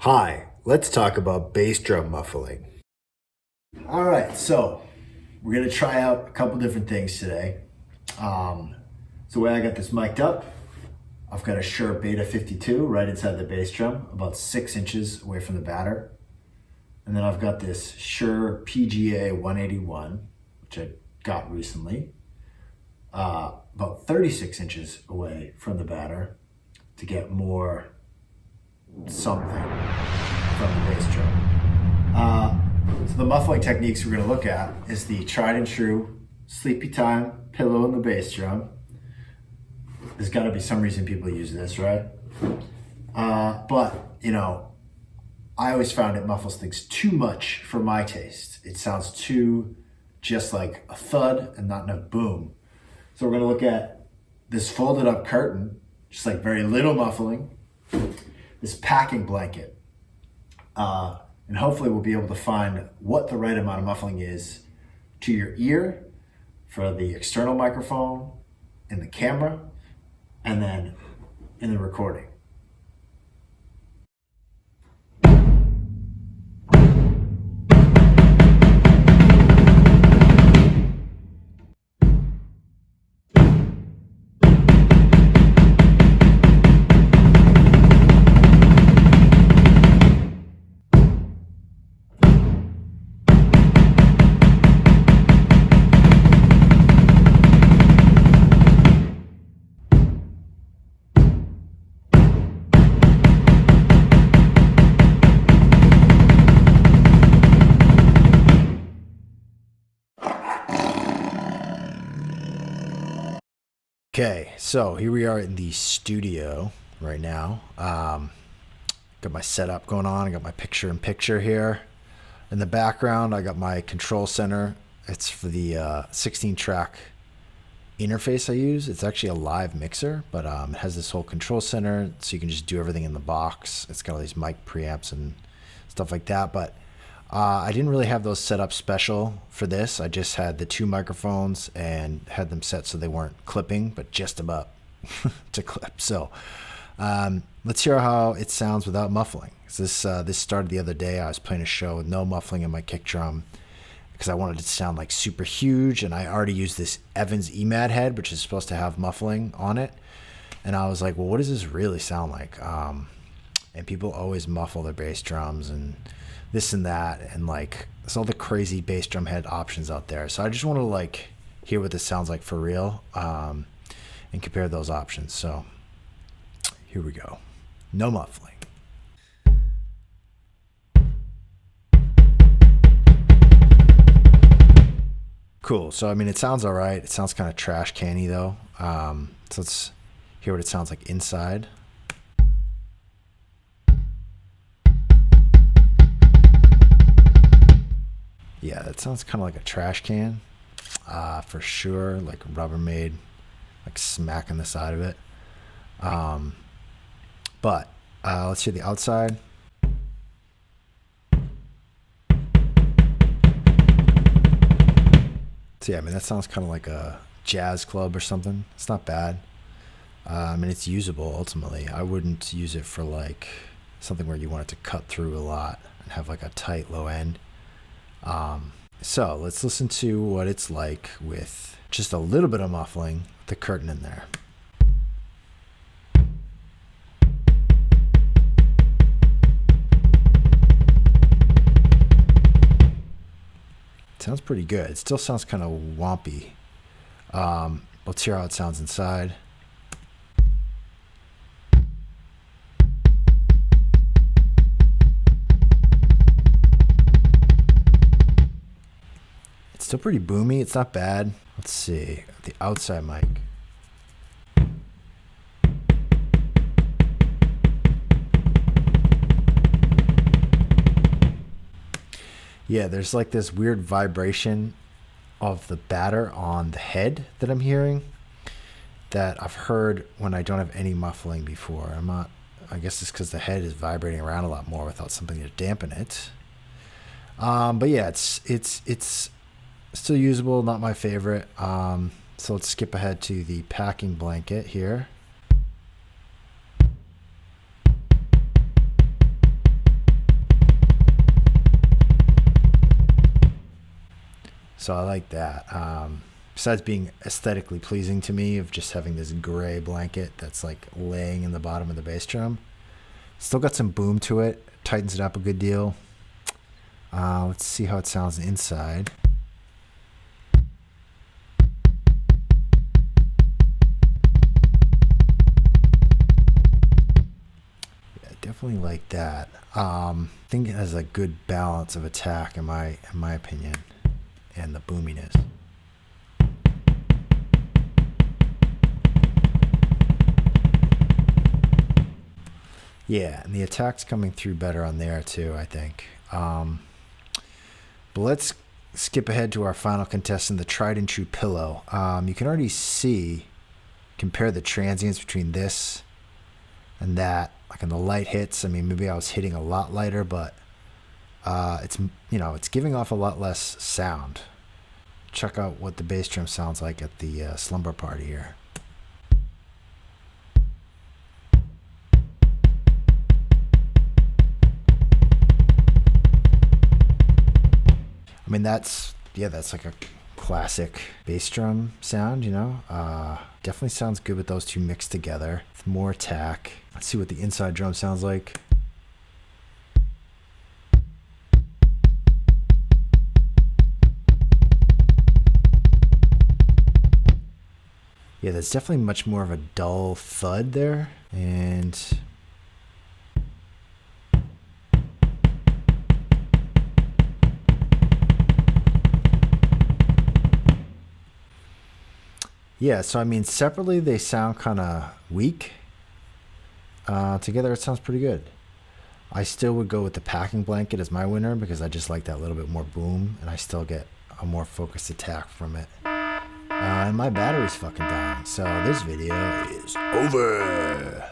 Hi, let's talk about bass drum muffling. All right, so we're gonna try out a couple different things today. So the way I got this mic'd up, I've got a Shure Beta 52 right inside the bass drum, about 6 inches away from the batter. And then I've got this Shure PGA 181, which I got recently, about 36 inches away from the batter to get more something from the bass drum. So the muffling techniques we're going to look at is the tried and true sleepy time pillow in the bass drum. There's got to be some reason people use this, right? But, you know, I always found it muffles things too much for my taste. It sounds too just like a thud and not enough boom. So we're going to look at this folded up curtain, just like very little muffling, this packing blanket. And hopefully we'll be able to find what the right amount of muffling is to your ear for the external microphone, in the camera, and then in the recording. Okay, so here we are in the studio right now. Got my setup going on. I got my picture-in-picture here. In the background, I got my control center. It's for the 16-track interface I use. It's actually a live mixer, but it has this whole control center, so you can just do everything in the box. It's got all these mic preamps and stuff like that, but I didn't really have those set up special for this. I just had the 2 microphones and had them set so they weren't clipping, but just about to clip. So let's hear how it sounds without muffling. This started the other day. I was playing a show with no muffling in my kick drum because I wanted it to sound like super huge, and I already used this Evans EMAD head, which is supposed to have muffling on it. And I was like, well, what does this really sound like? And people always muffle their bass drums and this and that, and like there's all the crazy bass drum head options out there. So I just want to like hear what this sounds like for real, and compare those options. So here we go. No muffling. Cool. So I mean, it sounds all right. It sounds kind of trash canny though. So let's hear what it sounds like inside. Yeah, that sounds kind of like a trash can, for sure, like Rubbermaid, like smacking the side of it. But let's hear the outside. So yeah, I mean, that sounds kind of like a jazz club or something. It's not bad. I mean, it's usable ultimately. I wouldn't use it for like something where you want it to cut through a lot and have like a tight low end. So let's listen to what it's like with just a little bit of muffling, the curtain in there. It sounds pretty good. It still sounds kind of wompy. Let's hear how it sounds inside. Still pretty boomy. It's not bad. Let's see. The outside mic. Yeah, there's like this weird vibration of the batter on the head that I'm hearing that I've heard when I don't have any muffling before. I guess it's because the head is vibrating around a lot more without something to dampen it. But yeah, it's still usable, not my favorite. So let's skip ahead to the packing blanket here. So I like that. Besides being aesthetically pleasing to me of just having this gray blanket that's like laying in the bottom of the bass drum, still got some boom to it, tightens it up a good deal. Let's see how it sounds inside. Yeah, definitely like that. I think it has a good balance of attack in my opinion, and the boominess. Yeah, and the attack's coming through better on there too, I think. But let's skip ahead to our final contestant, the tried and true pillow. You can already see, compare the transients between this and that. Like in the light hits, I mean, maybe I was hitting a lot lighter, but it's, you know, it's giving off a lot less sound. Check out what the bass drum sounds like at the slumber party here. I mean, that's like a classic bass drum sound, you know. Definitely sounds good with those two mixed together. With more attack. Let's see what the inside drum sounds like. Yeah, there's definitely much more of a dull thud there. And yeah, so I mean, separately they sound kind of weak. Together it sounds pretty good. I still would go with the packing blanket as my winner because I just like that little bit more boom, and I still get a more focused attack from it. And my battery's fucking dying, so this video is over.